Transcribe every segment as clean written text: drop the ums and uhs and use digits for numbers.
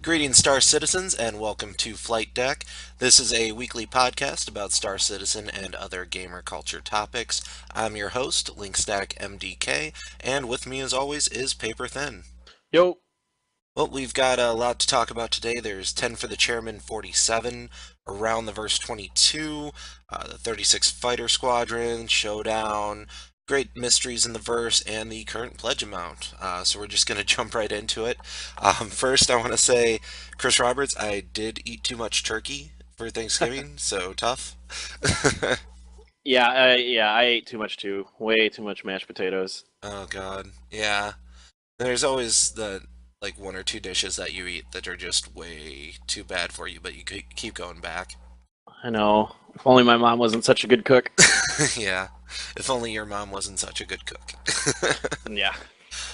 Greetings, Star Citizens, and welcome to Flight Deck. This is a weekly podcast about Star Citizen and other gamer culture topics. I'm your host, Linkstack MDK, and with me, as always, is Paper Thin. Yo, Well, we've got a lot to talk about today. There's 10 for the Chairman 47, Around the Verse 22, the 36 Fighter Squadron, Showdown, Great Mysteries in the Verse, and the current pledge amount. So we're just going to jump right into it. First, I want to say, Chris Roberts, I did eat too much turkey for Thanksgiving, so tough. yeah, I ate too much too. Way too much mashed potatoes. Oh, God. Yeah. There's always the like one or two dishes that you eat that are just way too bad for you, but you keep going back. I know. If only my mom wasn't such a good cook. Yeah, if only your mom wasn't such a good cook. Yeah.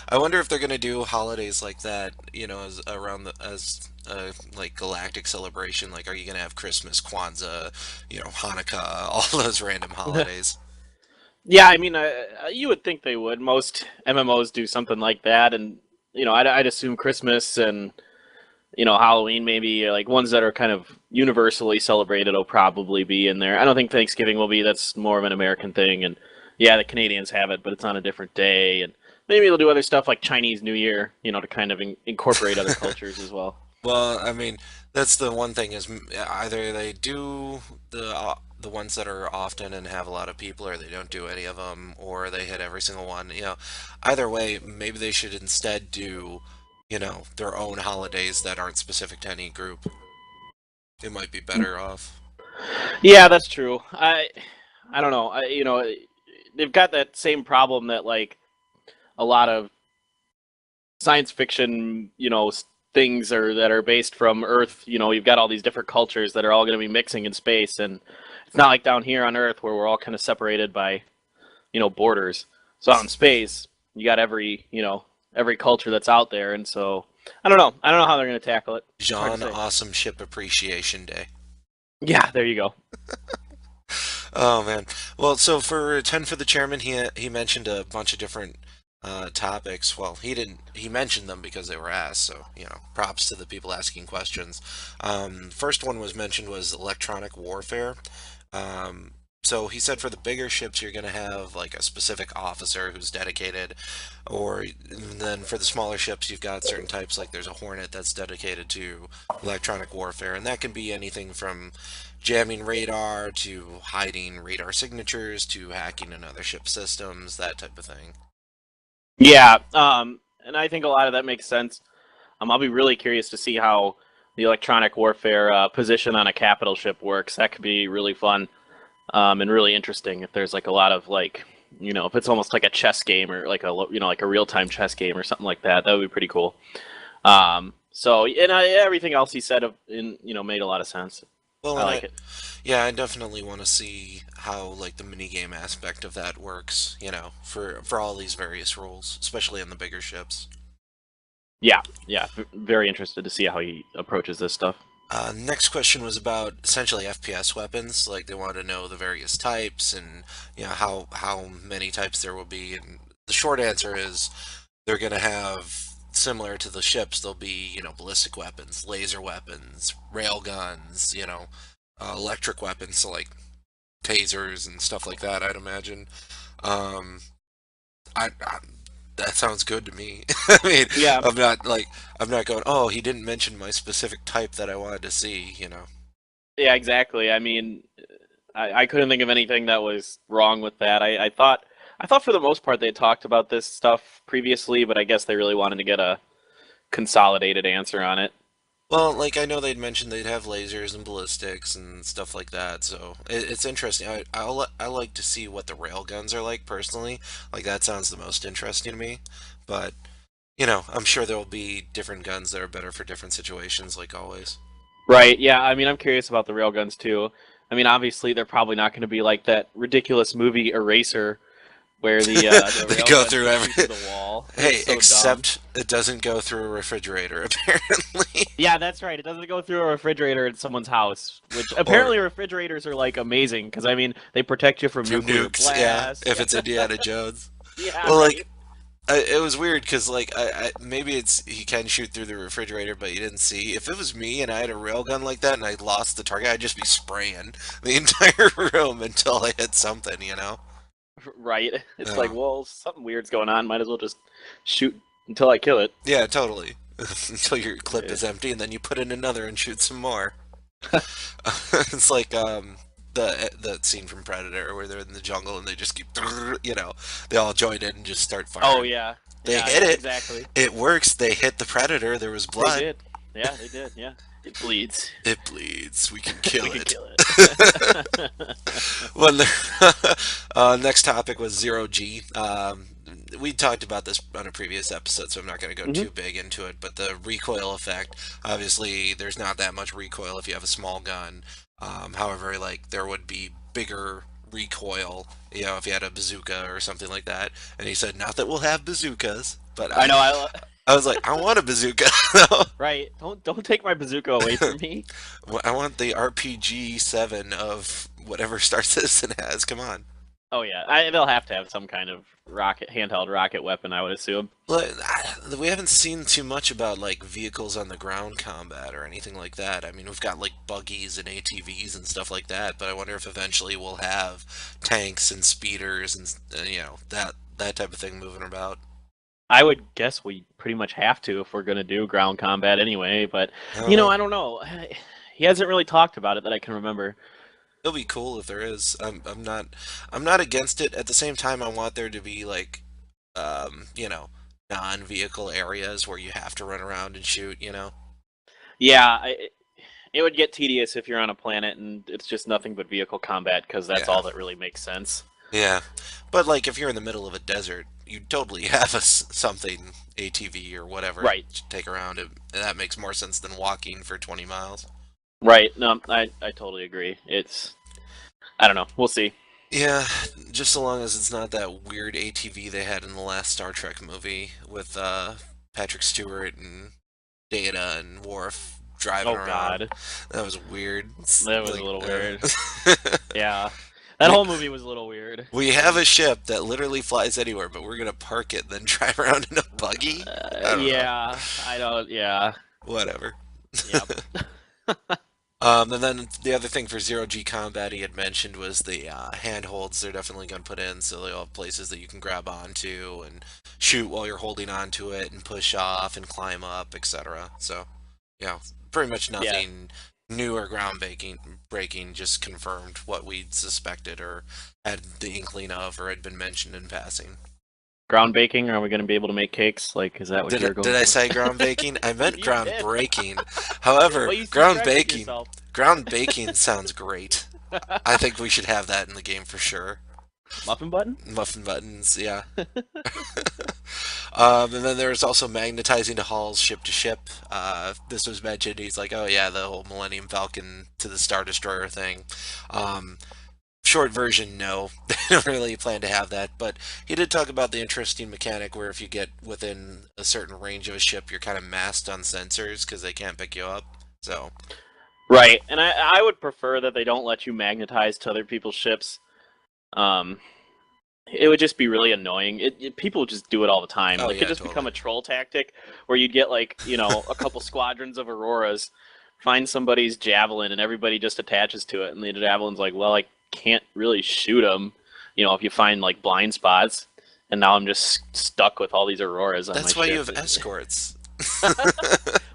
I wonder if they're gonna do holidays like that, as around like galactic celebration. Like, are you gonna have Christmas, Kwanzaa, Hanukkah, all those random holidays? Yeah, I mean, you would think they would. Most MMOs do something like that, and I'd assume Christmas and Halloween maybe like ones that are kind of universally celebrated will probably be in there. I don't think Thanksgiving will be. That's more of an American thing, and yeah, the Canadians have it, but it's on a different day, and maybe they'll do other stuff like Chinese New Year, to kind of incorporate other cultures as well. Well, I mean, that's the one thing is either they do the ones that are often and have a lot of people, or they don't do any of them, or they hit every single one. Either way, maybe they should instead do, their own holidays that aren't specific to any group. It might be better off. Yeah, that's true. I don't know. They've got that same problem that like a lot of science fiction, things are that are based from Earth. You've got all these different cultures that are all going to be mixing in space, and it's not like down here on Earth where we're all kind of separated by, borders. So out in space, you got every culture that's out there, and so I don't know. I don't know how they're going to tackle it. It's hard to Jean say. Awesome Ship Appreciation Day. Yeah, there you go. Oh man. Well, so for 10 for the chairman, he mentioned a bunch of different topics. Well, he didn't. He mentioned them because they were asked. So props to the people asking questions. First one was mentioned was electronic warfare. So he said for the bigger ships, you're going to have like a specific officer who's dedicated, or then for the smaller ships, you've got certain types, like there's a Hornet that's dedicated to electronic warfare, and that can be anything from jamming radar to hiding radar signatures to hacking another ship's systems, that type of thing. Yeah, and I think a lot of that makes sense. I'll be really curious to see how the electronic warfare position on a capital ship works. That could be really fun and really interesting. If there's like a lot of like, if it's almost like a chess game or like like a real time chess game or something like that, that would be pretty cool. So and everything else he said made a lot of sense. Well, I and like it. yeah, I definitely want to see how like the minigame aspect of that works, for all these various roles, especially on the bigger ships. Yeah, yeah, very interested to see how he approaches this stuff. Next question was about essentially FPS weapons. Like they wanted to know the various types and how many types there will be. And the short answer is they're going to have similar to the ships. There'll be ballistic weapons, laser weapons, rail guns, electric weapons, so like tasers and stuff like that. I'd imagine. Um, I that sounds good to me. I mean, Yeah, I'm not going, oh, he didn't mention my specific type that I wanted to see. yeah, exactly. I mean, I couldn't think of anything that was wrong with that. I thought for the most part they talked about this stuff previously, but I guess they really wanted to get a consolidated answer on it. Well, like I know they'd mentioned they'd have lasers and ballistics and stuff like that, so it's interesting. I like to see what the rail guns are like personally. Like that sounds the most interesting to me. But I'm sure there'll be different guns that are better for different situations, like always. Right. Yeah. I mean, I'm curious about the railguns too. I mean, obviously they're probably not going to be like that ridiculous movie Eraser where the They go railgun through shoots you through every. the wall. It's Hey, so dumb. except it doesn't go through a refrigerator, apparently. Yeah, that's right. It doesn't go through a refrigerator in someone's house, which Or apparently refrigerators are like amazing because I mean they protect you from from nuclear nukes, yeah, blast. if Yeah. it's Indiana Jones. Yeah. Well, like Right. It was weird because like maybe it's he can shoot through the refrigerator, but you didn't see. If it was me and I had a railgun like that and I lost the target, I'd just be spraying the entire room until I hit something, you know? Right? It's like, Oh, well, something weird's going on. Might as well just shoot until I kill it. yeah, totally. Until your clip Yeah. is empty, and then you put in another and shoot some more. It's like the scene from Predator where they're in the jungle and they just keep, you know, they all join in and just start Oh firing. yeah, They yeah, hit yeah, it. exactly. It works. They hit the Predator. There was They blood. did. Yeah, they did. Yeah, it bleeds. It bleeds. We can We kill can it. kill it. Well, next topic was zero G. We talked about this on a previous episode, so I'm not going to go Hmm. too big into it. But the recoil effect, obviously, there's not that much recoil if you have a small gun. However, like there would be bigger recoil, you know, if you had a bazooka or something like that. And he said, not that we'll have bazookas, but I know. I was like, I want a bazooka. Right. Don't take my bazooka away from me. I want the RPG 7 of whatever Star Citizen has. Come on. Oh yeah, they'll have to have some kind of handheld rocket weapon, I would assume. We haven't seen too much about like vehicles on the ground combat or anything like that. I mean, we've got like buggies and ATVs and stuff like that, but I wonder if eventually we'll have tanks and speeders and you know that type of thing moving about. I would guess we pretty much have to if we're going to do ground combat anyway. But I don't know. I don't know. He hasn't really talked about it that I can remember. It'll be cool if there is. I'm not against it. At the same time, I want there to be like you know, non-vehicle areas where you have to run around and shoot, you know. Yeah, it would get tedious if you're on a planet and it's just nothing but vehicle combat because that's Yeah. all that really makes sense. Yeah, but like if you're in the middle of a desert, you totally have something ATV or whatever Right. to take around. That makes more sense than walking for 20 miles. Right. No, I totally agree. I don't know. We'll see. Yeah, just so long as it's not that weird ATV they had in the last Star Trek movie with Patrick Stewart and Data and Worf driving Oh around. God, That was weird. It's that was a like, little weird. Yeah, that we whole movie was a little weird. we have a ship that literally flies anywhere, but we're gonna park it, then drive around in a buggy. I don't know. Yeah, I don't. Yeah, Whatever. yep. And then the other thing for zero G combat he had mentioned was the handholds. They're definitely going to put in, so they'll have places that you can grab onto and shoot while you're holding onto it, and push off and climb up, etc. So, yeah, pretty much Yeah. nothing new or breaking, just confirmed what we'd suspected or had the inkling of or had been mentioned in passing. Ground baking. Are we going to be able to make cakes? Like, is that what you're going Did I for? say ground baking? I meant You ground did. breaking. However, Well, you ground corrected baking yourself. ground baking sounds great. I think we should have that in the game for sure. Muffin button? Muffin buttons, yeah. And then there was also magnetizing to hulls ship to ship. This was mentioned. He's like, oh yeah, the whole Millennium Falcon to the Star Destroyer thing. Um, Short version, no. They don't really plan to have that. But he did talk about the interesting mechanic where if you get within a certain range of a ship, you're kind of masked on sensors because they can't pick you up. So, Right. And I would prefer that they don't let you magnetize to other people's ships. Um, it would just be really annoying. People just do it all the time. oh It could yeah, just become totally. a troll tactic where you'd get like, a couple squadrons of Auroras, find somebody's javelin, and everybody just attaches to it, and the javelin's like, well, I can't really shoot them. If you find like blind spots, and now I'm just stuck with all these Auroras on my That's why you ship. have escorts.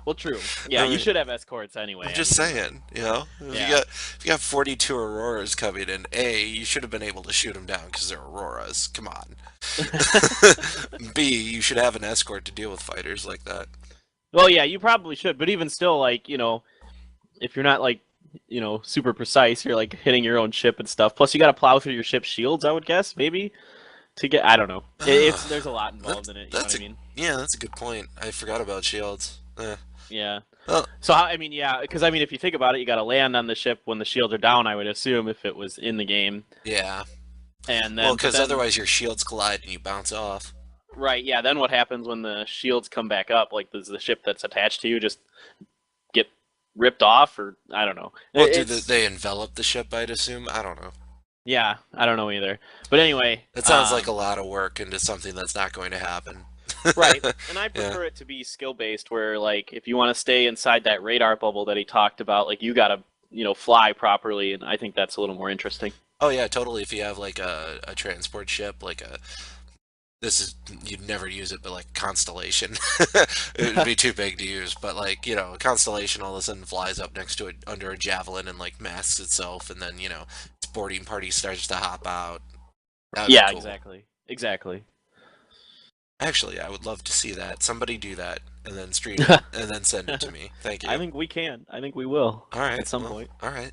Well, true. Yeah, I you mean, should have escorts anyway. I'm I just mean, saying, you know, yeah. if you got 42 Auroras coming in, A, you should have been able to shoot them down because they're Auroras. Come on. B, you should have an escort to deal with fighters like that. Well, yeah, you probably should, but even still, like, if you're not like, super precise, you're like hitting your own ship and stuff. Plus, you got to plow through your ship's shields, I would guess, maybe to get. I don't know. It's there's a lot involved in it. You know what That's I a mean? yeah, that's a good point. I forgot about shields. Yeah. Well, So I mean, yeah, because I mean, if you think about it, you got to land on the ship when the shields are down. I would assume if it was in the game, yeah. and Well, then but because then otherwise your shields collide and you bounce off. right, yeah, then what happens when the shields come back up? Like, does the ship that's attached to you just get ripped off, or I don't know. Well, It's they envelop the ship? I'd assume. I don't know. Yeah, I don't know either. But anyway, It sounds like a lot of work into something that's not going to happen. right. And I Yeah. prefer it to be skill based, where like if you want to stay inside that radar bubble that he talked about, like you gotta fly properly, and I think that's a little more interesting. Oh yeah, totally. If you have like a transport ship, like this is you'd never use it, but like Constellation, it would be too big to use. But like a Constellation all of a sudden flies up next to it under a javelin and like masks itself, and then its boarding party starts to hop out. That would be Yeah, cool. exactly. Exactly. Actually, I would love to see that. Somebody do that and then stream it and then send it to me. Thank I you. think we can. I think we will All right. at some Well, point. all right.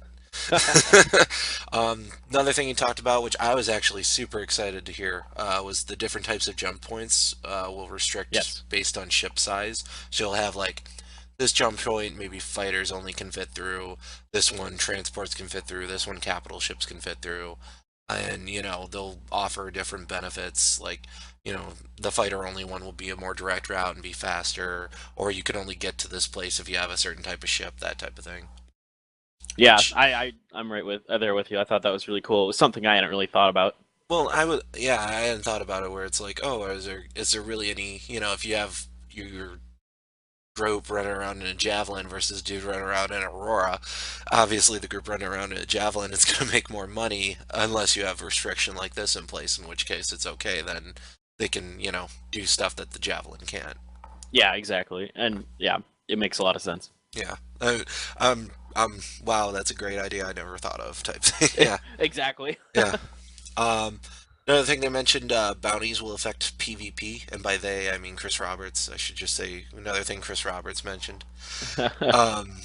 Another thing he talked about, which I was actually super excited to hear, was the different types of jump points will restrict Yes. based on ship size. So you'll have like this jump point, maybe fighters only can fit through. This one transports can fit through. This one capital ships can fit through. And they'll offer different benefits. Like the fighter only one will be a more direct route and be faster, or you can only get to this place if you have a certain type of ship, that type of thing. Yeah, Which I'm right with there with you. I thought that was really cool. It was something I hadn't really thought about. Well, yeah, I hadn't thought about it where it's like, oh, is there really any, if you have your group running around in a javelin versus dude running around in Aurora, obviously the group running around in a javelin is going to make more money unless you have a restriction like this in place, in which case it's okay, then they can, do stuff that the javelin can't. Yeah, exactly. And yeah, it makes a lot of sense. Yeah. Wow, that's a great idea I never thought of type thing. Yeah. Exactly. Yeah. Um, Another thing they mentioned, bounties will affect PvP, and by they I mean Chris Roberts. I should just say another thing Chris Roberts mentioned.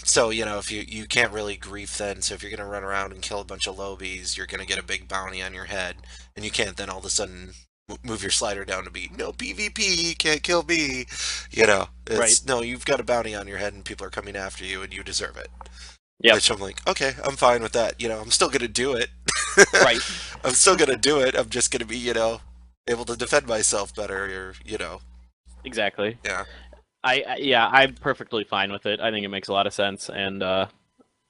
So if you can't really grief then, so if you're gonna run around and kill a bunch of lobies, you're gonna get a big bounty on your head, and you can't then all of a sudden move your slider down to be no PvP, you can't kill me. Right. It's no, you've got a bounty on your head, and people are coming after you, and you deserve it. Yep. Which I'm like, okay, I'm fine with that. I'm still gonna do it. Right. I'm still gonna do it. I'm just gonna be, able to defend myself better, or Exactly. yeah, Yeah, I'm perfectly fine with it. I think it makes a lot of sense, and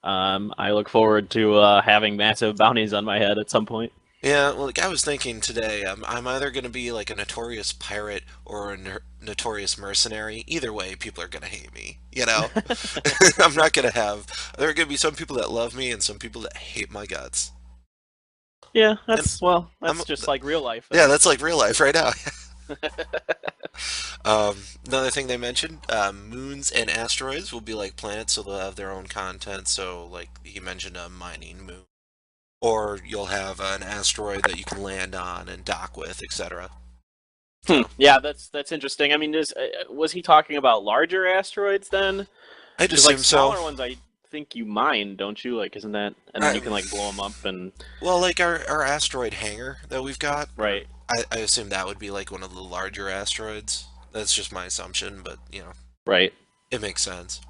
I look forward to having massive bounties on my head at some point. yeah. Well, like I was thinking today, I'm either gonna be like a notorious pirate or a notorious mercenary. Either way, people are gonna hate me. I'm not gonna have. There are gonna be some people that love me and some people that hate my guts. Yeah, And I'm, that's just like real life yeah, then. that's like real life right now. Another thing they mentioned, moons and asteroids will be like planets, so they'll have their own content. So, like he mentioned, a mining moon, or you'll have an asteroid that you can land on and dock with, etc. So, Yeah, that's interesting. I mean, was he talking about larger asteroids then? I'd Because like assume so. smaller ones, I think you mine, don't you? Like, isn't that? And then I, you can like blow them up and well, like our asteroid hangar that we've got, right, I assume that would be like one of the larger asteroids. That's just my assumption, but right. it makes sense.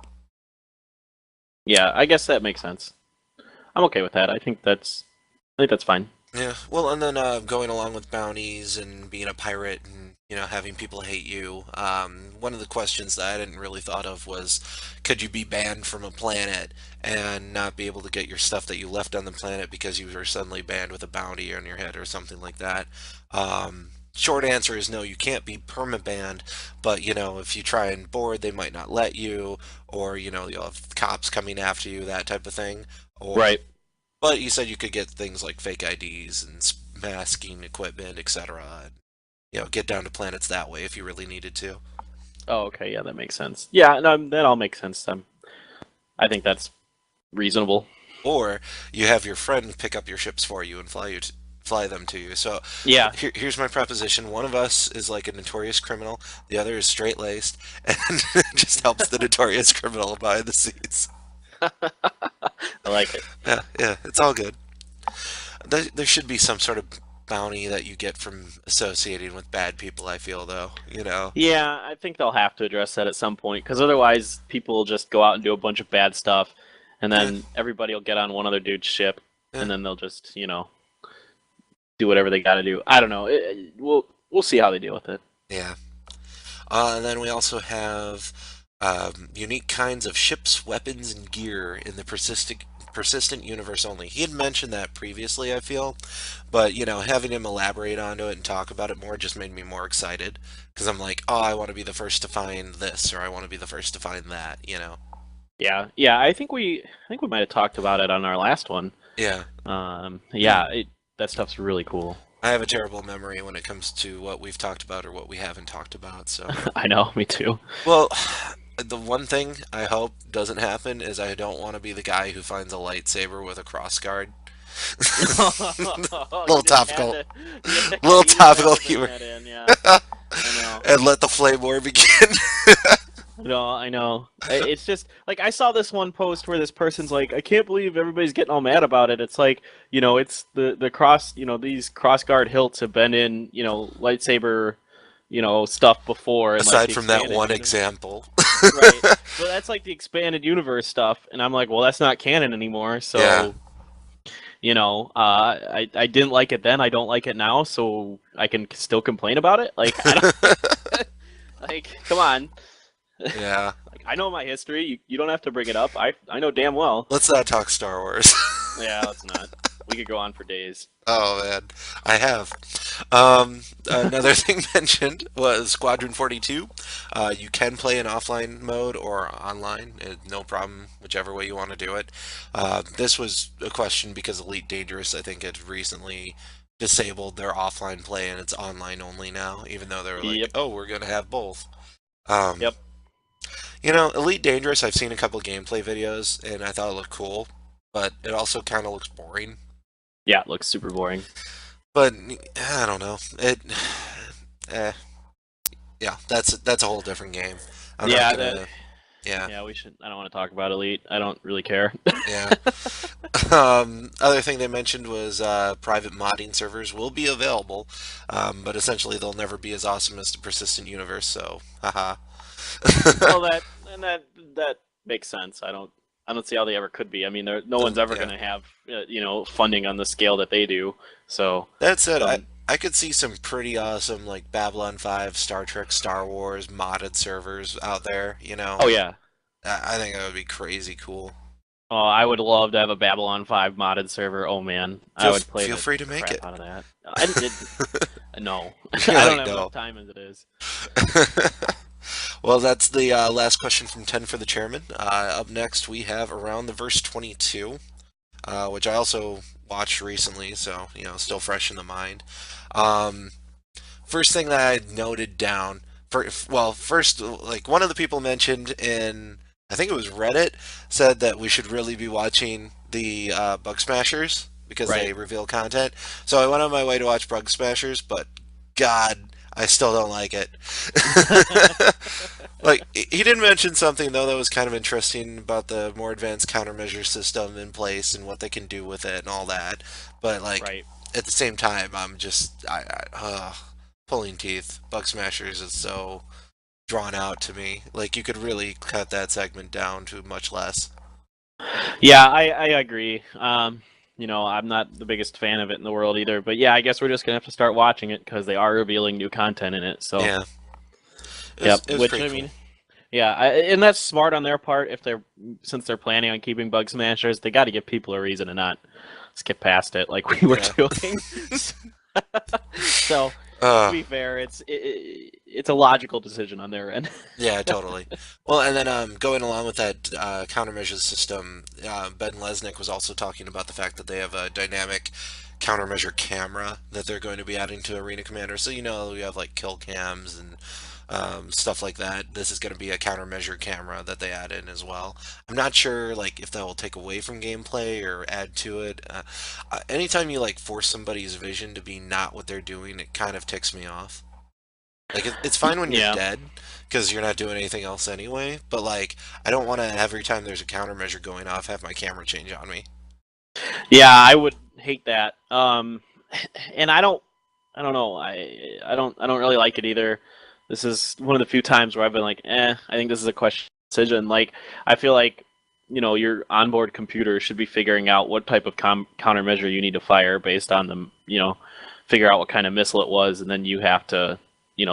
Yeah, I guess that makes sense. I'm okay with that. I think that's fine. Yeah, well, and then going along with bounties and being a pirate and having people hate you. One of the questions that I didn't really thought of was, could you be banned from a planet and not be able to get your stuff that you left on the planet because you were suddenly banned with a bounty on your head or something like that? Short answer is no, you can't be permabanned, but if you try and board, they might not let you, or you'll have cops coming after you, that type of thing. Or Right. but you said you could get things like fake IDs and masking equipment, etc. And, get down to planets that way if you really needed to. Oh, okay. Yeah, that makes sense. Yeah, no, that all makes sense then. I think that's reasonable. Or you have your friend pick up your ships for you and fly them to you. So Yeah. here's my proposition. One of us is like a notorious criminal. The other is straight laced and just helps the notorious criminal behind the scenes. I like it. Yeah, yeah, it's all good. There should be some sort of bounty that you get from associating with bad people, I feel, though. Yeah, I think they'll have to address that at some point because otherwise people will just go out and do a bunch of bad stuff, and Yeah, then everybody will get on one other dude's ship, yeah, and then they'll just do whatever they got to do. I don't know. We'll see how they deal with it. yeah. And then we also have unique kinds of ships, weapons, and gear in the persistent universe only. He had mentioned that previously, I feel, but having him elaborate onto it and talk about it more just made me more excited because I'm like, oh, I want to be the first to find this, or I want to be the first to find that. Yeah, yeah. I think we might have talked about it on our last one. Yeah. Yeah, that stuff's really cool. I have a terrible memory when it comes to what we've talked about or what we haven't talked about, so. I know, me too. Well, the one thing I hope doesn't happen is I don't want to be the guy who finds a lightsaber with a cross guard. Little topical, You little just have topical to bring humor, that in. Yeah, I know. and let the flame war begin. No, I know. It's just like I saw this one post where this person's like, I can't believe everybody's getting all mad about it. It's like, it's the cross, these cross guard hilts have been in, lightsaber, stuff before, and like Aside the from that expanded one universe. example. Right. But that's like the expanded universe stuff, and I'm like, well, that's not canon anymore. Yeah. So, I didn't like it then. I don't like it now. So I can still complain about it. Like, I don't like. Come on. Yeah. Like, I know my history. You don't have to bring it up. I know damn well. Let's not talk Star Wars. Yeah, let's not. We could go on for days. Oh man, I have. Another thing mentioned was Squadron 42. You can play in offline mode or online, no problem, whichever way you want to do it. This was a question because Elite Dangerous, I think, had recently disabled their offline play and it's online only now, even though they were like, Yep. oh, we're gonna have both. Um, Yep. Elite Dangerous, I've seen a couple gameplay videos and I thought it looked cool, but it also kind of looks boring. Yeah, it looks super boring. But I don't know. Eh, yeah, that's a whole different game. I'm not Yeah, gonna. Yeah, yeah, we should. I don't want to talk about Elite. I don't really care. yeah. Other thing they mentioned was private modding servers will be available, but essentially they'll never be as awesome as the persistent universe. So, haha. Well, that makes sense. I don't see how they ever could be. I mean, no one's ever Yeah. going to have funding on the scale that they do. So That said, I um, I could see some pretty awesome like Babylon 5, Star Trek, Star Wars modded servers out there. oh yeah, I think that would be crazy cool. oh I would love to have a Babylon 5 modded server. Oh man, I would play Feel the free to make crap it. out of that. No, I You're don't like, have no. enough time as it is. Well, that's the last question from 10 for the chairman. Up next, we have Around the Verse 22, which I also watched recently, so, still fresh in the mind. Um, First thing that I noted down, first, like, one of the people mentioned in, I think it was Reddit, said that we should really be watching the Bug Smashers because Right. they reveal content. So I went on my way to watch Bug Smashers, but God, I still don't like it. Like he did mention something though that was kind of interesting about the more advanced countermeasure system in place and what they can do with it and all that. But like Right. at the same time, I'm just pulling teeth. Bug Smashers is so drawn out to me. Like you could really cut that segment down to much less. Yeah, I agree. I'm not the biggest fan of it in the world either, but yeah, I guess we're just gonna have to start watching it because they are revealing new content in it. So, Yeah, yep. it was Which pretty I cool. mean, yeah, and that's smart on their part. Since they're planning on keeping Bug Smashers, they got to give people a reason to not skip past it like we were Yeah. doing. So, to Uh, be fair, it's a logical decision on their end. Yeah, totally. Well, and then going along with that countermeasure system, Ben Lesnick was also talking about the fact that they have a dynamic countermeasure camera that they're going to be adding to Arena Commander. So we have like kill cams and stuff like that. This is going to be a countermeasure camera that they add in as well. I'm not sure like if that will take away from gameplay or add to it. Anytime you like force somebody's vision to be not what they're doing, it kind of ticks me off. Like it's fine when you're Yeah. dead because you're not doing anything else anyway. But like I don't want to every time there's a countermeasure going off have my camera change on me. Yeah, I would hate that. And I don't know. I don't really like it either. This is one of the few times where I've been like, I think this is a question decision. Like, I feel like, your onboard computer should be figuring out what type of countermeasure you need to fire based on them, figure out what kind of missile it was, and then you have to,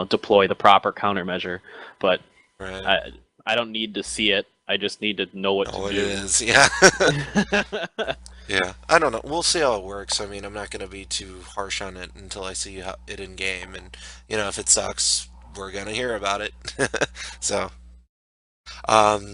deploy the proper countermeasure. But Right. I don't need to see it I just need to know what to Oh, it do. is. Yeah. Yeah. I don't know. We'll see how it works. I mean, I'm not going to be too harsh on it until I see it in game. And, if it sucks, we're going to hear about it. So,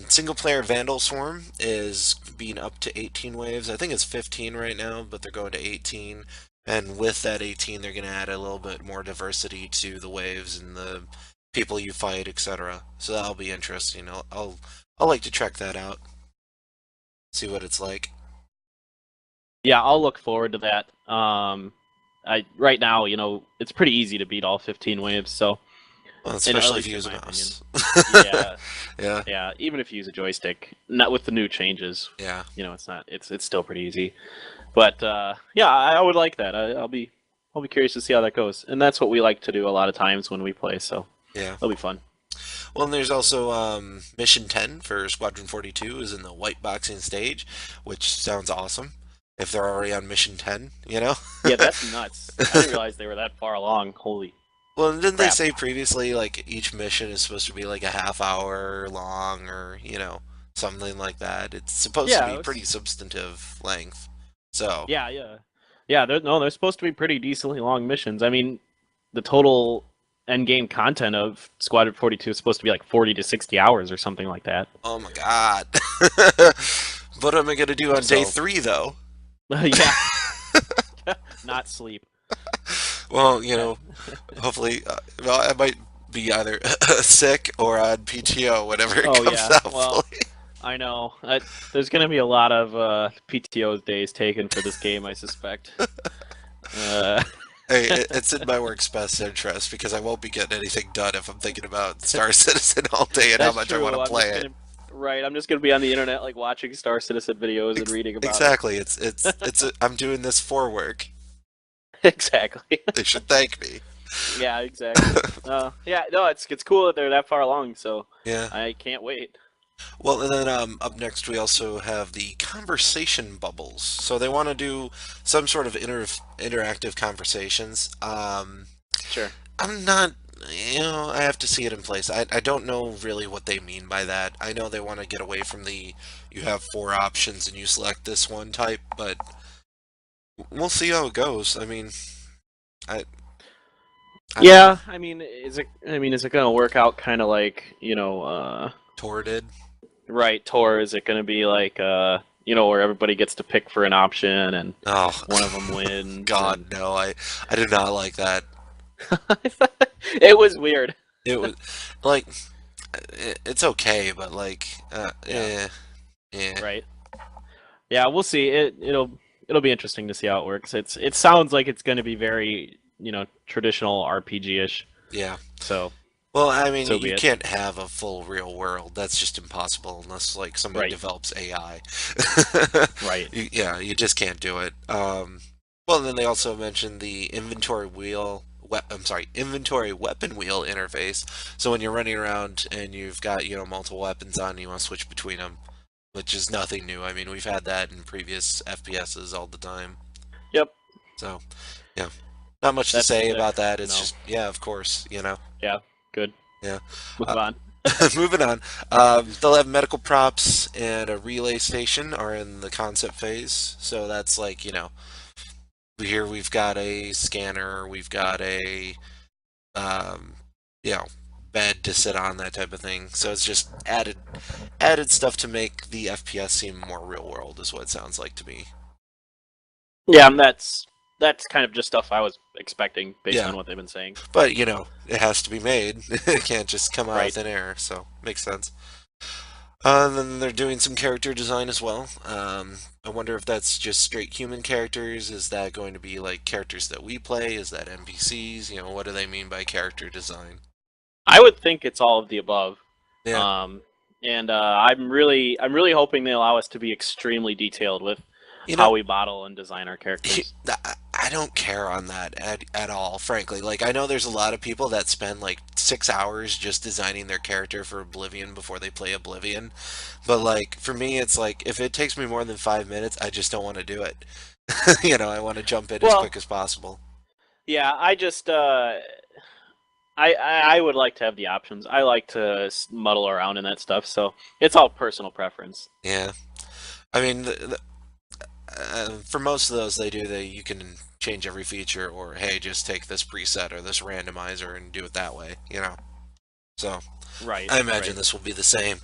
single player Vandal Swarm is being up to 18 waves. I think it's 15 right now, but they're going to 18. And with that 18, they're going to add a little bit more diversity to the waves and the people you fight, etc. So that'll be interesting. I'll like to check that out, see what it's like. Yeah, I'll look forward to that. I right now, it's pretty easy to beat all 15 waves, so Well, and at especially if you least in use a my opinion. mouse. Yeah, Yeah, yeah. Even if you use a joystick, not with the new changes, yeah, it's not. It's still pretty easy. But yeah, I would like that. I'll be curious to see how that goes, and that's what we like to do a lot of times when we play. So yeah. it'll be fun. Well, and there's also Mission 10 for Squadron 42 is in the white boxing stage, which sounds awesome. If they're already on Mission 10, you know? Yeah, that's nuts. I didn't realize they were that far along. Holy Well, didn't they crap! say previously, like, each mission is supposed to be like a half hour long or, something like that? It's supposed to Yeah, be pretty substantive length. So, yeah, yeah, yeah. They're supposed to be pretty decently long missions. I mean, the total end game content of Squadron 42 is supposed to be like 40 to 60 hours or something like that. oh my God. What am I going to do on day So, 3, though? yeah, not sleep. Well, Yeah. hopefully, well, I might be either sick or on PTO whenever it Oh comes yeah. out Well, fully. I know. There's going to be a lot of PTO days taken for this game, I suspect. Uh, Hey, it's in my work's best interest because I won't be getting anything done if I'm thinking about Star Citizen all day and how that's much I want true. to I'm play just it. gonna right. I'm just gonna be on the internet like watching Star Citizen videos and reading about it. Exactly. I'm doing this for work. Exactly. They should thank me. Yeah, exactly. Yeah, no, it's cool that they're that far along. So Yeah. I can't wait. Well, and then up next we also have the conversation bubbles. So they want to do some sort of interactive conversations. Sure. I'm not, I have to see it in place. I don't know really what they mean by that. I know they want to get away from the you have 4 options and you select this one type, but we'll see how it goes. I mean, I I don't know. Yeah, I mean, is it? I mean, is it gonna work out kind of like Tor did. right? Tor? Is it gonna be like where everybody gets to pick for an option and Oh, one of them wins? God, And no. I did not like that. it was weird. It was like it's okay, but like Yeah. eh. Right. Yeah, we'll see. It'll be interesting to see how it works. It sounds like it's going to be very traditional RPG ish. Yeah. So Well, I mean, so be you it. can't have a full real world. That's just impossible unless like somebody Right. develops AI. Right. Yeah, you just can't do it. Well, then they also mentioned the inventory wheel. I'm sorry, inventory weapon wheel interface. So when you're running around and you've got multiple weapons on, you want to switch between them, which is nothing new. I mean, we've had that in previous FPSs all the time. Yep. So yeah, not much to That's say about that. It's no. just yeah, of course, Yeah. Good. yeah. Move on. Moving on. They'll have medical props and a relay station are in the concept phase. So that's like, here we've got a scanner, we've got a, um, you know, bed to sit on, that type of thing. So it's just added stuff to make the FPS seem more real world, is what it sounds like to me. Yeah, and that's kind of just stuff I was expecting based Yeah, on what they've been saying. but it has to be made. It can't just come out of Right. thin air. So makes sense. And then they're doing some character design as well. I wonder if that's just straight human characters. Is that going to be like characters that we play? Is that NPCs? What do they mean by character design? I would think it's all of the above. Yeah. Um, and I'm really hoping they allow us to be extremely detailed with You how know, we model and design our characters. I don't care on that at all, frankly. Like, I know there's a lot of people that spend like 6 hours just designing their character for Oblivion before they play Oblivion. But, like, for me, it's like, if it takes me more than 5 minutes, I just don't want to do it. I want to jump in as Well, quick as possible. yeah, I would like to have the options. I like to muddle around in that stuff, so it's all personal preference. Yeah. I mean, for most of those, you can change every feature, or hey, just take this preset or this randomizer and do it that way. So Right, I imagine right. this will be the same.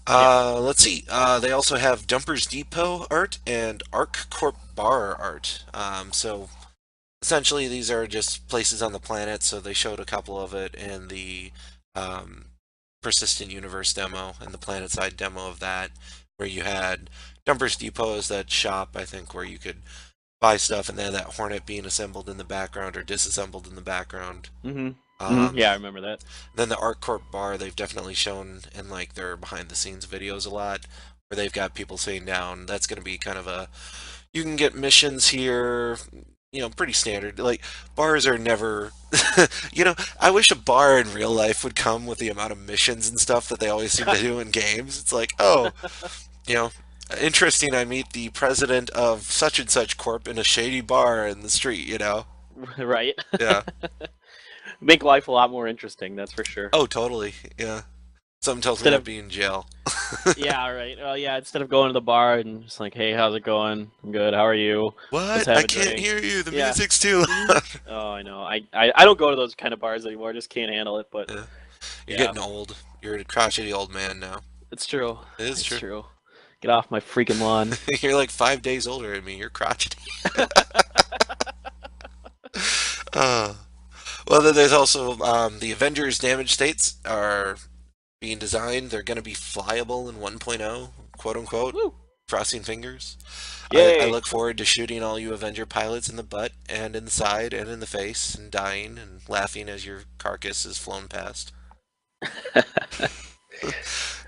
Yeah. Let's see. They also have Dumpers Depot art and Arc Corp Bar art. So essentially, these are just places on the planet. So they showed a couple of it in the um, Persistent Universe demo and the Planet Side demo of that, where you had Dumpers Depot as that shop, I think, where you could buy stuff, and then that Hornet being assembled in the background or disassembled in the background. Mhm. Mhm. Um, Yeah, I remember that. then the ArcCorp bar, they've definitely shown in like their behind the scenes videos a lot, where they've got people sitting down. That's going to be kind of a, you can get missions here, pretty standard. Like bars are never, I wish a bar in real life would come with the amount of missions and stuff that they always seem to do in games. It's like, oh, you know, interesting. I meet the president of such and such corp in a shady bar in the street. Right. Yeah. Make life a lot more interesting, that's for sure. Oh, totally. Yeah. Something tells me Instead I'd of be in jail. Yeah, right. Well, yeah, instead of going to the bar and just like, "Hey, how's it going? I'm good. How are you? Let's What? I have a can't drink." hear you. The Yeah. music's too loud. Oh, I know. I don't go to those kind of bars anymore. I just can't handle it, but Yeah. You're yeah. getting old. You're a crotchety old man now. It's true. It is It's true. true. Get off my freaking lawn. You're like 5 days older than me. You're crotchety. Uh, well, then there's also the Avengers damage states are being designed. They're going to be flyable in 1.0, quote unquote. Woo! Crossing fingers. I Yay! look forward to shooting all you Avenger pilots in the butt and in the side and in the face and dying and laughing as your carcass is flown past.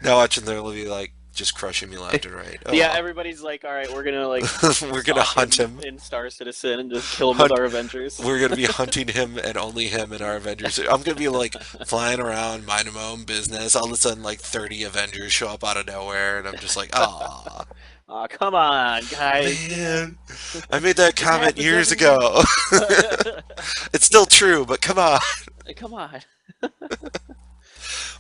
Now watching there will be like just crushing me left and right. Yeah, Oh, everybody's like, "All right, we're gonna like we're gonna stalk hunt him him. in Star Citizen and just kill him with Hunt. our Avengers." We're gonna be hunting him and only him in our Avengers. I'm gonna be like flying around, minding my own business. All of a sudden, like 30 Avengers show up out of nowhere, and I'm just like, ah, Aw, come on, guys. man, I made that This comment happens years every year. ago. It's still true, but come on. Come on.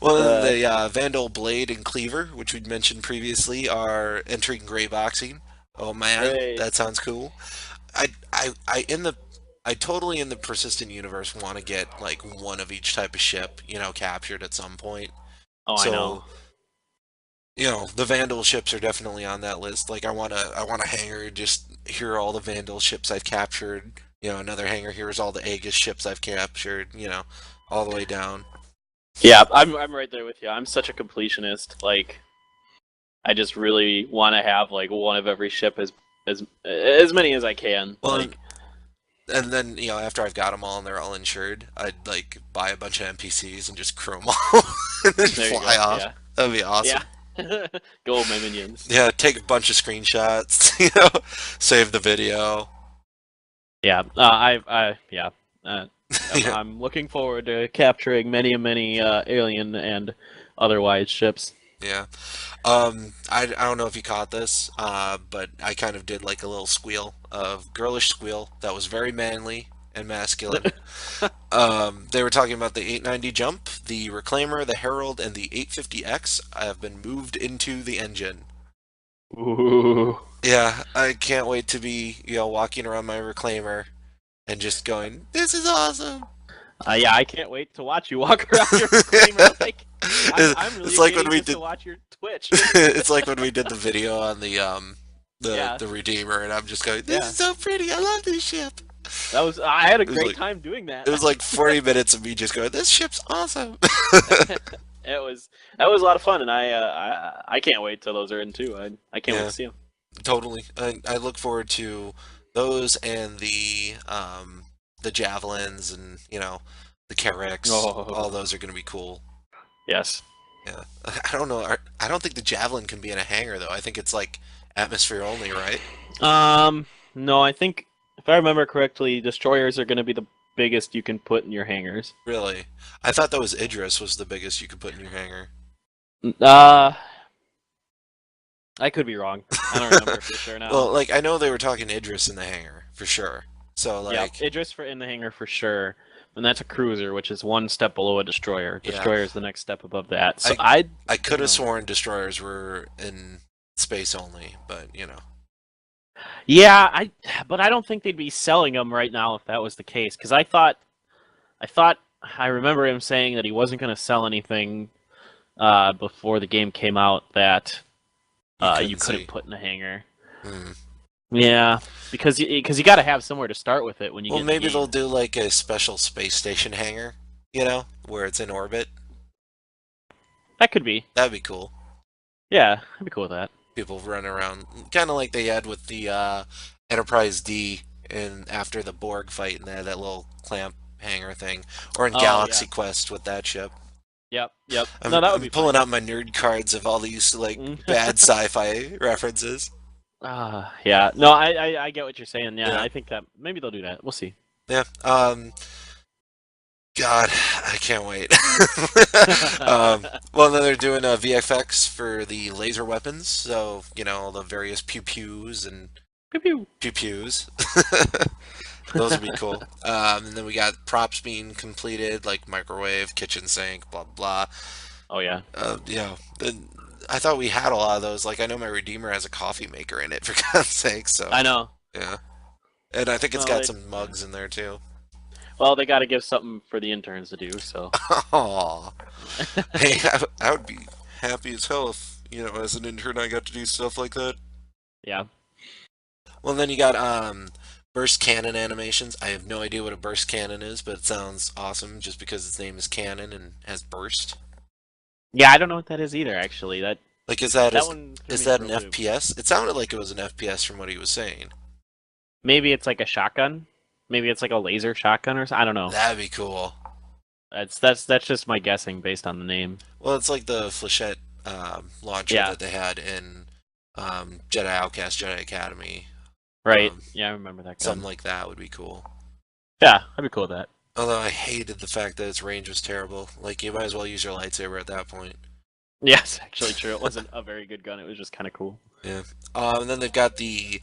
Well, then Uh, the Vandal Blade and Cleaver, which we'd mentioned previously, are entering gray boxing. Oh man, hey. that sounds cool. I totally in the persistent universe want to get like one of each type of ship, captured at some point. Oh, I know. So, the Vandal ships are definitely on that list. Like I want a hangar, just here are all the Vandal ships I've captured. Another hangar, here's all the Aegis ships I've captured, all the way down. Yeah, I'm right there with you. I'm such a completionist. Like, I just really want to have like one of every ship as many as I can. Well, Like, and then, after I've got them all and they're all insured, I'd like buy a bunch of NPCs and just crew them all and then there you fly go. off. Yeah, That'd be awesome. yeah. Go with my minions. Yeah, take a bunch of screenshots, save the video. Yeah, yeah. Uh, Yeah, I'm looking forward to capturing many alien and otherwise ships. yeah. I don't know if you caught this, but I kind of did like a little squeal of girlish squeal that was very manly and masculine. They were talking about the 890 jump, the Reclaimer, the Herald, and the 850X have been moved into the engine. Ooh. Yeah, I can't wait to be, walking around my Reclaimer and just going, "This is awesome." Yeah, I can't wait to watch you walk around your disclaimer. Like, I'm really It's like when excited we just did. to watch your Twitch. It's like when we did the video on the Yeah, the Redeemer, and I'm just going, "This yeah. is so pretty. I love this ship." I had a It was great like time doing it that. was like 40 minutes of me just going, "This ship's awesome." That was a lot of fun, and I can't wait till those are in too. I can't wait Yeah, to see them. totally. I look forward to those and the javelins and the Carracks. All Oh, those are going to be cool. yes. Yeah, I don't know. I don't think the javelin can be in a hangar though. I think it's like atmosphere only, right? No, I think if I remember correctly, destroyers are going to be the biggest you can put in your hangars. Really? I thought that was Idris was the biggest you could put in your hangar. Uh, I could be wrong. I don't remember for sure now. Well, like I know they were talking Idris in the hangar for sure. So Yeah, like, Idris for in the hangar for sure. and that's a cruiser, which is one step below a destroyer. Yeah, Destroyer is the next step above that. So I I I don't could have know. sworn destroyers were in space only, but you know. Yeah, but I don't think they'd be selling them right now if that was the case. Because I thought I remember him saying that he wasn't going to sell anything before the game came out that You you couldn't couldn't see. put in a hangar. Hmm. Yeah, because you got to have somewhere to start with it when you Well, get in the maybe they'll game. do like a special space station hangar, where it's in orbit. That could be. That'd be cool. Yeah, I'd be cool with that. People run around, kind of like they had with the Enterprise D and after the Borg fight and they had that little clamp hangar thing, or in Oh Galaxy yeah. Quest with that ship. Yep. Yep. I'm No, that would I'm be pulling fine. out my nerd cards of all these like bad sci-fi references. Yeah. No, I get what you're saying. Yeah, Yeah, I think that maybe they'll do that. We'll see. yeah. God, I can't wait. Well, then they're doing a VFX for the laser weapons, so the various pew pews and Pew pew. pew pews. Those would be cool. And then we got props being completed, like microwave, kitchen sink, blah blah. Oh yeah. Yeah. Then I thought we had a lot of those. Like I know my Redeemer has a coffee maker in it, for God's sake. So I know. yeah, and I think it's No, got they. some Yeah. mugs in there too. Well, they got to give something for the interns to do. So. Aw. Hey, I would be happy as hell if as an intern, I got to do stuff like that. Yeah. Well, then you got burst cannon animations. I have no idea what a burst cannon is, but it sounds awesome just because its name is Cannon and has burst. Yeah, I don't know what that is either. Actually, that Like, is that that is one threw is me that for a an loop. FPS? It sounded like it was an FPS from what he was saying. Maybe it's like a shotgun. Maybe it's like a laser shotgun or something. I don't know. That'd be cool. That's just my guessing based on the name. Well, it's like the flechette launcher Yeah. that they had in Jedi Outcast, Jedi Academy. Right. Um, Yeah, I remember that Something gun. like that would be cool. Yeah, I'd be cool with that. Although I hated the fact that its range was terrible. Like, you might as well use your lightsaber at that point. Yes, actually true. It wasn't a very good gun. It was just kind of cool. Yeah. And then they've got the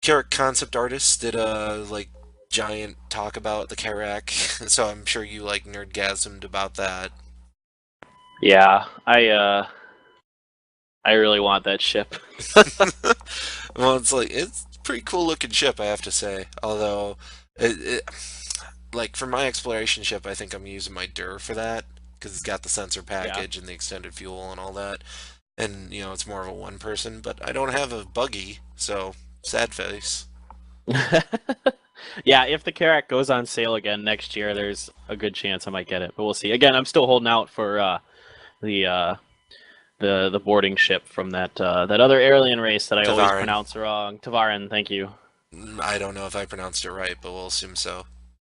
Carrack concept artists did a like giant talk about the Carrack, so I'm sure you like nerdgasmed about that. Yeah, I really want that ship. Well, it's a pretty cool looking ship, I have to say. Although, like for my exploration ship, I think I'm using my Dur for that because it's got the sensor Yeah. package and the extended fuel and all that. And it's more of a one person, but I don't have a buggy, so sad face. Yeah, if the Carrack goes on sale again next year, there's a good chance I might get it, but we'll see. Again, I'm still holding out for the uh, the boarding ship from that other alien race that I always Tavarin. pronounce wrong. Tavarin, thank you. I don't know if I pronounced it right, but we'll assume so.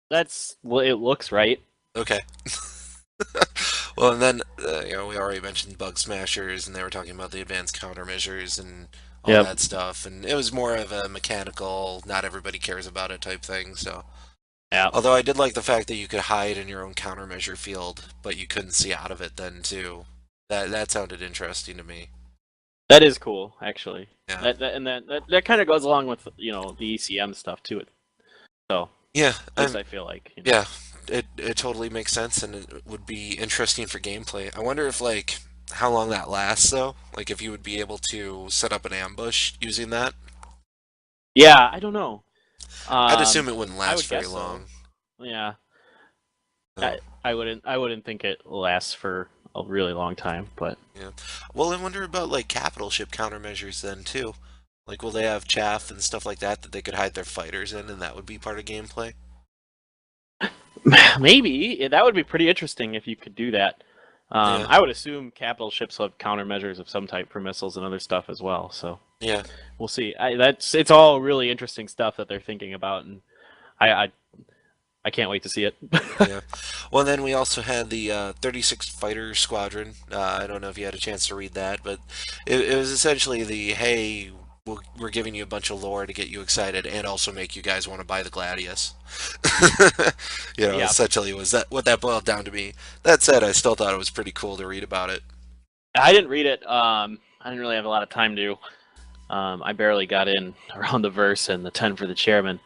That's well, it looks right. Okay. Well, and then we already mentioned bug smashers, and they were talking about the advanced countermeasures and all Yep. that stuff, and it was more of a mechanical, not everybody cares about it type thing. So, Yeah. although I did like the fact that you could hide in your own countermeasure field, but you couldn't see out of it then too. That sounded interesting to me. That is cool, actually. Yeah. That kind of goes along with the ECM stuff too. So Yeah. at least I feel like Yeah. It totally makes sense, and it would be interesting for gameplay. I wonder if like how long that lasts though. Like if you would be able to set up an ambush using that. Yeah, I don't know. I'd assume it wouldn't I last would very guess so. long. Yeah, So, I wouldn't think it lasts for a really long time, but yeah. Well, I wonder about like capital ship countermeasures then too. Like, will they have chaff and stuff like that that they could hide their fighters in, and that would be part of gameplay? maybe that would be pretty interesting if you could do that. Yeah. I would assume capital ships will have countermeasures of some type for missiles and other stuff as well. So Yeah. we'll see. It's all really interesting stuff that they're thinking about, and I I, I can't wait to see it. Yeah. Well, then we also had the 36th Fighter Squadron. I don't know if you had a chance to read that, but it was essentially the hey, we're giving you a bunch of lore to get you excited and also make you guys want to buy the Gladius. Yeah, Essentially was that what that boiled down to me. That said, I still thought it was pretty cool to read about it. I didn't read it. I didn't really have a lot of time to. I barely got in around the verse and the 10 for the chairman.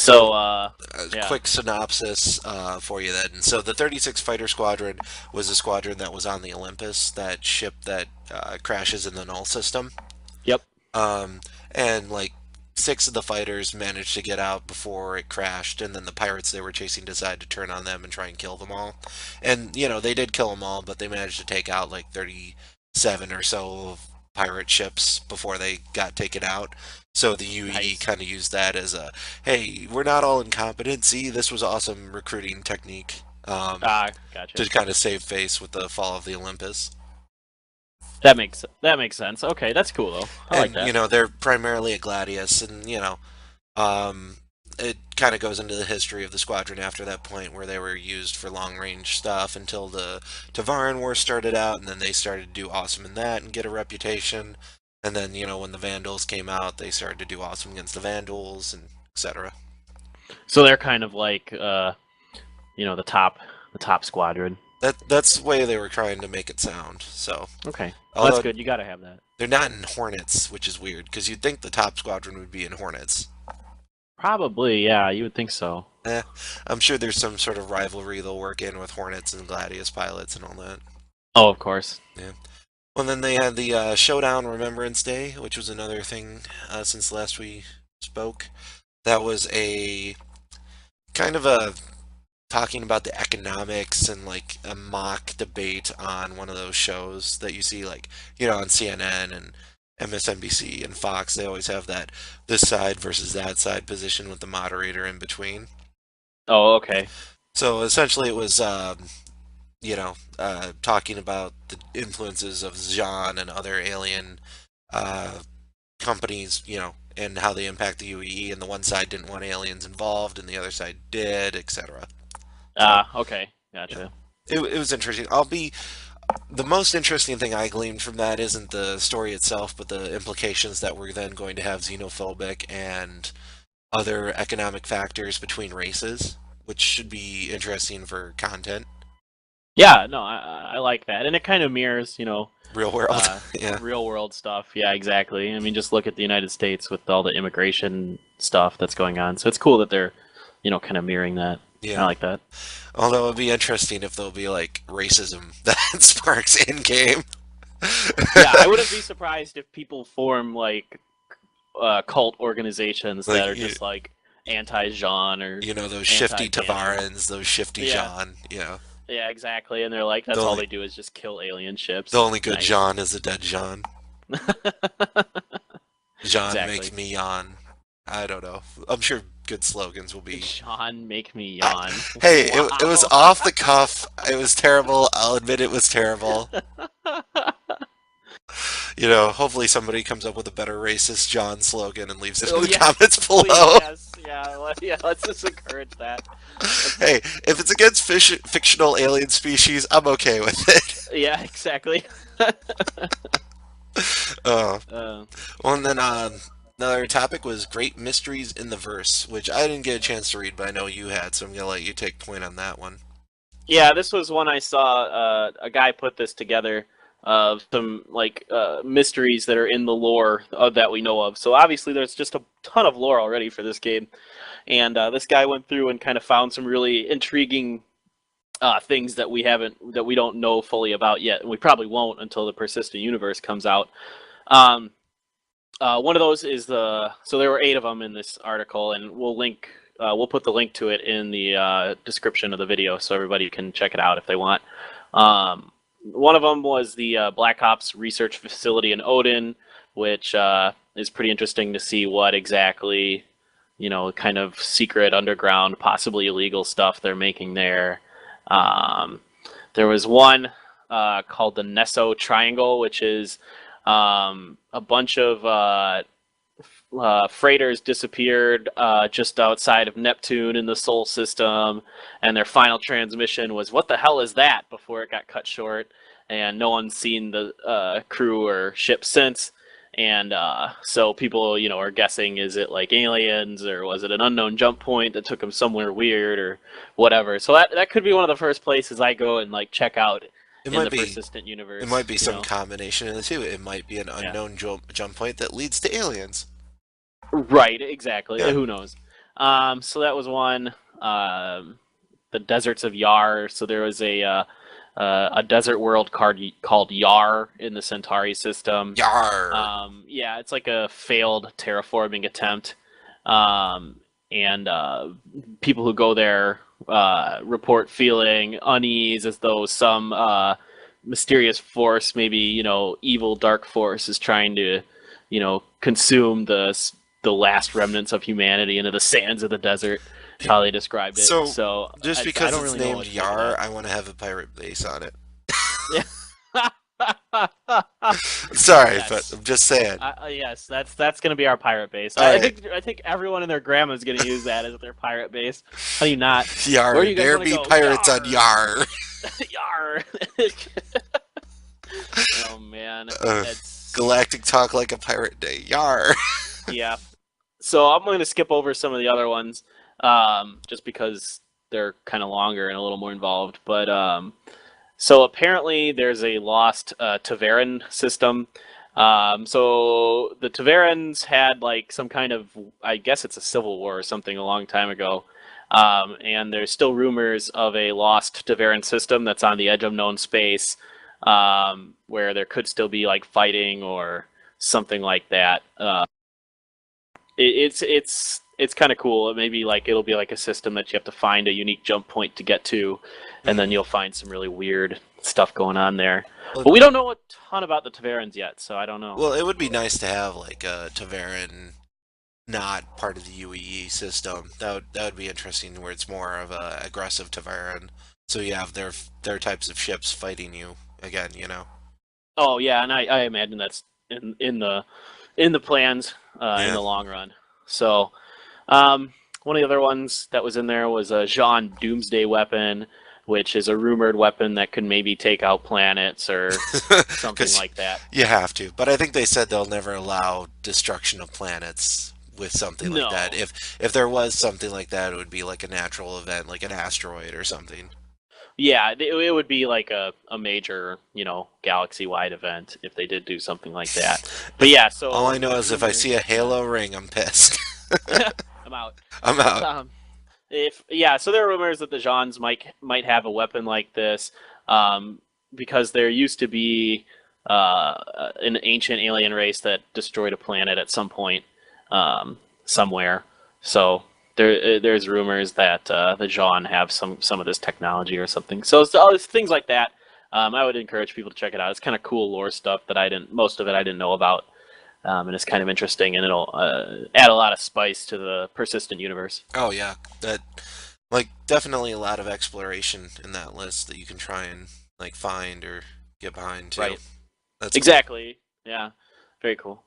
So, So, yeah, quick synopsis for you then. So, the 36 Fighter Squadron was a squadron that was on the Olympus, that ship that crashes in the Null system. yep, Um, and like six of the fighters managed to get out before it crashed, and then the pirates they were chasing decided to turn on them and try and kill them all. And they did kill them all, but they managed to take out like 37 or so of pirate ships before they got taken out. So the UE nice. kind of used that as a, hey, we're not all incompetent. See, this was awesome recruiting technique Ah, gotcha. to kind of save face with the fall of the Olympus. That makes sense. Okay, that's cool though. I like And that. they're primarily a gladius, and Um, it kind of goes into the history of the squadron after that point, where they were used for long range stuff until the Tavaran War started out, and then they started to do awesome in that and get a reputation. And then, when the Vandals came out, they started to do awesome against the Vandals and etc. So they're kind of like, the top squadron. That's the way they were trying to make it sound. So, Okay, well, that's although good. You got to have that. they're not in Hornets, which is weird because you'd think the top squadron would be in Hornets. Probably, yeah. You would think so. Eh, I'm sure there's some sort of rivalry they'll work in with Hornets and Gladius pilots and all that. Oh, of course. Yeah. Well, then they had the Showdown Remembrance Day, which was another thing since last we spoke. That was a kind of a talking about the economics and like a mock debate on one of those shows that you see like on CNN and MSNBC and Fox. They always have that this side versus that side position with the moderator in between. Oh, okay. So essentially, it was talking about the influences of Xi'An and other alien uh, companies, and how they impact the UEE. And the one side didn't want aliens involved, and the other side did, etc. So, Ah, okay. yeah, Gotcha. it was interesting. The most interesting thing I gleaned from that isn't the story itself, but the implications that we're then going to have xenophobic and other economic factors between races, which should be interesting for content. Yeah, no, I like that, and it kind of mirrors, Real world. uh, Yeah. real world stuff. Yeah, exactly. I mean, just look at the United States with all the immigration stuff that's going on. So it's cool that they're, kind of mirroring that. I Yeah. like that. Although it'd be interesting if there'll be like racism that sparks in game. Yeah, I wouldn't be surprised if people form like cult organizations Like that are just like anti-Jean or those shifty anti-Daniel. Tavarans, those shifty Yeah, John. yeah, exactly. And they're like, The that's all only they do is just kill alien the ships. only good Nice. John is a dead John. John makes Exactly. me yawn. I don't know. I'm sure good slogans will be. Sean, make me yawn. Hey, it was Wow. off the cuff. It was terrible. I'll admit it was terrible. Hopefully somebody comes up with a better racist John slogan and leaves it in Oh the yeah, comments please, below. yes, yeah, yeah. Let's just encourage that. Let's, Hey, if it's against fictional alien species, I'm okay with it. yeah, exactly. Uh, uh, well, and then another topic was Great Mysteries in the Verse, which I didn't get a chance to read, but I know you had, so I'm going to let you take point on that one. yeah, this was one I saw. A guy put this together of some like mysteries that are in the lore that we know of. So obviously, there's just a ton of lore already for this game, and this guy went through and kind of found some really intriguing things that we don't know fully about yet, and we probably won't until the persistent universe comes out. Um, one of those is so there were 8 of them in this article, and we'll put the link to it in the description of the video so everybody can check it out if they want. One of them was the Black Ops research facility in Odin, which is pretty interesting to see what exactly, kind of secret underground, possibly illegal stuff they're making there. Um, there was one called the Nesso Triangle, which is a bunch of freighters disappeared just outside of Neptune in the Sol system, and their final transmission was, "What the hell is that?" before it got cut short, and no one's seen the crew or ship since. And so people, are guessing, is it like aliens, or was it an unknown jump point that took them somewhere weird, or whatever. So that could be one of the first places I go and like check out It in might the be persistent it universe. might be some combination of the two. It might be an Yeah. unknown jump point that leads to aliens. Right, exactly. Yeah. Who knows? So that was one. The deserts of Yar. So there was a desert world called Yar in the Centauri system. Yar. Yeah, it's like a failed terraforming attempt. Um, and people who go there report feeling unease as though some mysterious force, maybe evil dark force, is trying to consume the last remnants of humanity into the sands of the desert. Is how they described it. So, So just I because don't it's really know named what to make of Yar, that. I want to have a pirate base on it. Yeah. Sorry, but Yes. I'm just saying. Yes, that's gonna be our pirate base. All right. I think everyone and their grandma is gonna use that as their pirate base. How do you not? Where Yar, do you guys there want to be go? pirates on Yar, Yar. yar. Oh man, Uh, it's Galactic talk like a pirate day. Yar. yeah. So I'm gonna skip over some of the other ones, just because they're kind of longer and a little more involved. But so apparently there's a lost Taveran system. So the Taverans had like some kind of, I guess it's a civil war or something a long time ago. And there's still rumors of a lost Taveran system that's on the edge of known space, where there could still be like fighting or something like that. It's kind of cool. Maybe like it'll be like a system that you have to find a unique jump point to get to, and then Mm. you'll find some really weird stuff going on there. Well, But we don't know a ton about the Taverans yet, so I don't know. well, it would be nice to have like a Taveran not part of the UEE system. That would be interesting, where it's more of a aggressive Taveran. So you have their types of ships fighting you again. You know. Oh yeah, and I imagine that's in the plans in Yeah. the long run. So one of the other ones that was in there was a Xi'An Doomsday weapon, which is a rumored weapon that could maybe take out planets or something Because like that. you have to. But I think they said they'll never allow destruction of planets with something like that. No. If there was something like that, it would be like a natural event, like an asteroid or something. Yeah, it would be like a major, galaxy-wide event if they did do something like that. But yeah, All so I know there's is if I see a rumors. Halo ring, I'm pissed. I'm out. I'm out. Um, if yeah, so there are rumors that the Jeans might have a weapon like this, um, because there used to be an ancient alien race that destroyed a planet at some point, somewhere. So there's rumors that the Jean have some of this technology or something. So it's things like that. I would encourage people to check it out. It's kind of cool lore stuff that most of it I didn't know about, and it's kind of interesting, and it'll add a lot of spice to the persistent universe. Oh yeah, that like definitely a lot of exploration in that list that you can try and like find or get behind too. Right. That's cool. Exactly. Yeah. Very cool.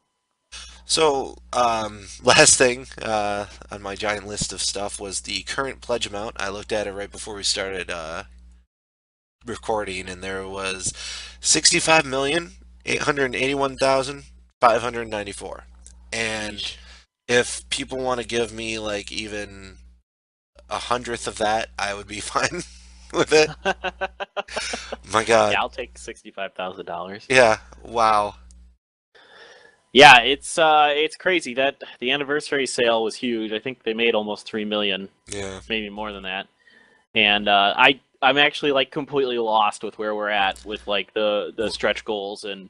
So, last thing on my giant list of stuff was the current pledge amount. I looked at it right before we started recording, and there was 65,881,594. And Yeesh. if people want to give me like even a hundredth of that, I would be fine with it. My Yeah, God. I'll take $65,000. Yeah. Wow. Yeah, it's crazy that the anniversary sale was huge. I think they made almost 3 million, Yeah. maybe more than that. And I'm actually like completely lost with where we're at with like the stretch goals and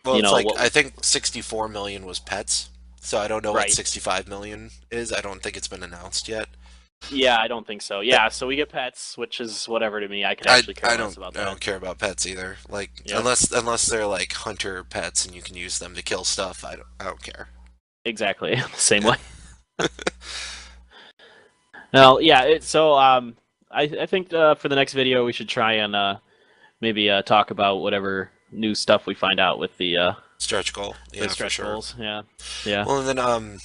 Well, it's like what I we think 64 million was pets. So I don't know what right. 65 million is. I don't think it's been announced yet. Yeah, I don't think so. But Yeah, so we get pets, which is whatever to me. I could actually care I less don't about I that. don't care about pets either. Like Yep, unless they're like hunter pets and you can use them to kill stuff, I don't care. exactly. The same Yeah. way. No, yeah. So I think for the next video we should try and maybe talk about whatever new stuff we find out with Stretch goal. the Yeah, for stretch sure. goals. Yeah, yeah. Well, and then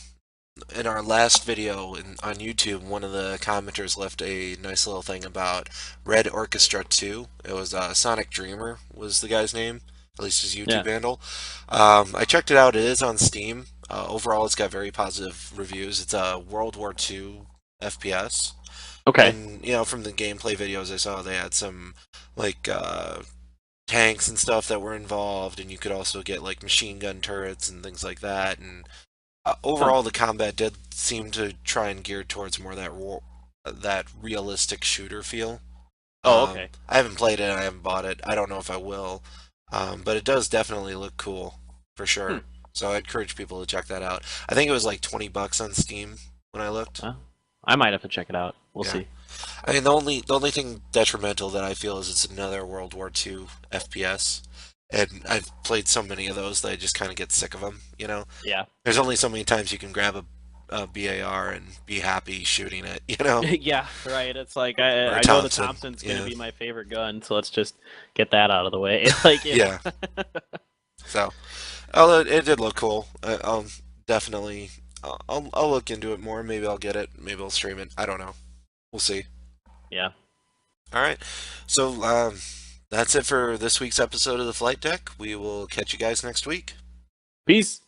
in our last video on YouTube, one of the commenters left a nice little thing about Red Orchestra 2. It was Sonic Dreamer was the guy's name, at least his Yeah. YouTube handle. I checked it out. It is on Steam. Overall, it's got very positive reviews. It's a World War II FPS. Okay. And, from the gameplay videos I saw, they had some, like, tanks and stuff that were involved, and you could also get, like, machine gun turrets and things like that, and Huh. Overall, the combat did seem to try and gear towards more that realistic shooter feel. Oh, okay. I haven't played it. I haven't bought it. I don't know if I will. But it does definitely look cool for Hmm. sure. So I encourage people to check that out. I think it was like 20 bucks on Steam when I looked. Well, I might have to check it out. We'll Yeah. see. I mean, the only thing detrimental that I feel is it's another World War II FPS, and I've played so many of those that I just kind of get sick of them. Yeah. There's only so many times you can grab a BAR and be happy shooting it. You know, Yeah, right. It's like I or a I know the Thompson. Thompson's gonna Yeah, be my favorite gun, so let's just get that out of the way. Like, yeah. So, although it did look cool, I'll definitely I'll look into it more. Maybe I'll get it. Maybe I'll stream it. I don't know. We'll see. yeah. All right. So that's it for this week's episode of the Flight Deck. We will catch you guys next week. Peace.